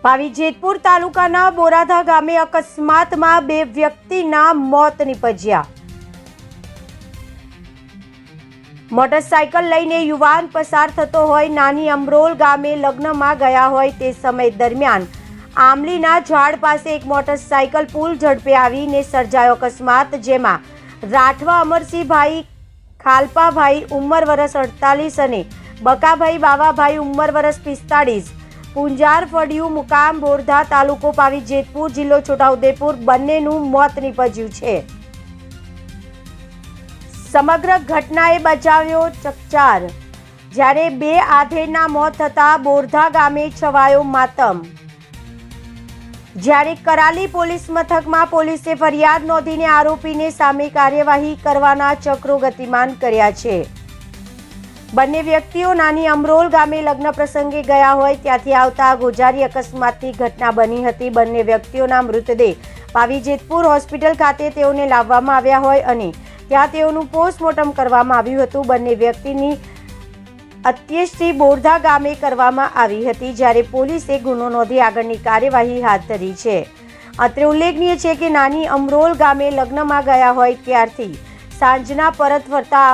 પાવી જેતપુર તાલુકાના બોરાધા ગામે અકસ્માતમાં 2 વ્યક્તિના મોત નીપજ્યા। મોટરસાયકલ લઈને યુવાન પસાર થતો હોય નાની અમરોલ ગામે લગ્નમાં ગયા હોય તે સમય દરમિયાન આમલીના ઝાડ પાસે એક મોટરસાયકલ પુલ ઝડપે આવીને સર્જાયો અકસ્માત, જેમાં રાઠવા અમરસિંહભાઈ ખાલપાભાઈ ઉંમર વર્ષ 48 અને બકાભાઈ બાવાભાઈ ઉંમર વર્ષ 45 પુંજાર ફળિયું મુકામ બોરધા તાલુકો પાવી જેતપુર જિલ્લો છોટાઉદેપુર બંનેનું મોત નીપજ્યું છે। સમગ્ર ઘટનાએ બચાવ્યો ચકચાર, જ્યારે 2 આધેડના મોત થતા બોરધા ગામે છવાયો માતમ। જ્યારે કરાલી પોલીસ મથકમાં પોલીસે ફરિયાદ નોંધીને આરોપીને સામે કાર્યવાહી કરવાના ચક્રો ગતિમાન કર્યા છે। બંને વ્યક્તિઓ નાની અમરોલ ગામે લગ્ન પ્રસંગે ગયા હોય ત્યાંથી આવતા ગોજારી અકસ્માતની ઘટના બની હતી। બંને વ્યક્તિઓના મૃતદેહ પાવી જેતપુર હોસ્પિટલ ખાતે તેઓને લાવવામાં આવ્યા હોય અને ત્યાં તેઓનું પોસ્ટમોર્ટમ કરવામાં આવ્યું હતું। બંને વ્યક્તિની અંત્યેષ્ટિ બોરધા ગામે કરવામાં આવી હતી, જ્યારે પોલીસે ગુનો નોંધી આગળની કાર્યવાહી હાથ ધરી છે। અત્રે ઉલ્લેખનીય છે કે નાની અમરોલ ગામે લગ્નમાં ગયા હોય ત્યારથી સાંજના પરત ફરતા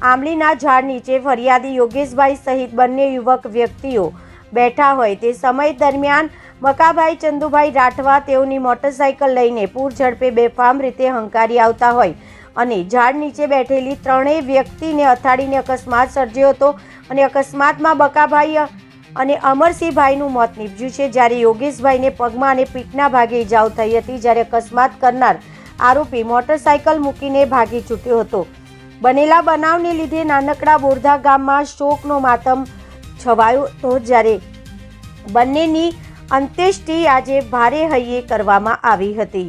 આમલીના ઝાડ નીચે ફરિયાદી યોગેશભાઈ સહિત બંને યુવક વ્યક્તિઓ બેઠા હોય તે સમય દરમિયાન મકાભાઈ ચંદુભાઈ રાઠવા તેઓની મોટરસાયકલ લઈને પૂર ઝડપે બેફામ રીતે હંકારી આવતા હોય અને ઝાડ નીચે બેઠેલી 3 વ્યક્તિને અથાડીને અકસ્માત સર્જ્યો હતો અને અકસ્માતમાં બકાભાઈ અને અમરસિંહભાઈનું મોત નીપજ્યું છે, જ્યારે યોગેશભાઈને પગમાં અને પીઠના ભાગે ઇજાઓ થઈ હતી, જ્યારે અકસ્માત કરનાર આરોપી મોટરસાયકલ મૂકીને ભાગી છૂટ્યો હતો। બનેલા બનાવને લીધે નાનકડા બોરધા ગામમાં શોકનો માતમ છવાયો હતો, જ્યારે બંનેની અંત્યેષ્ટિ આજે ભારે હૈયે કરવામાં આવી હતી।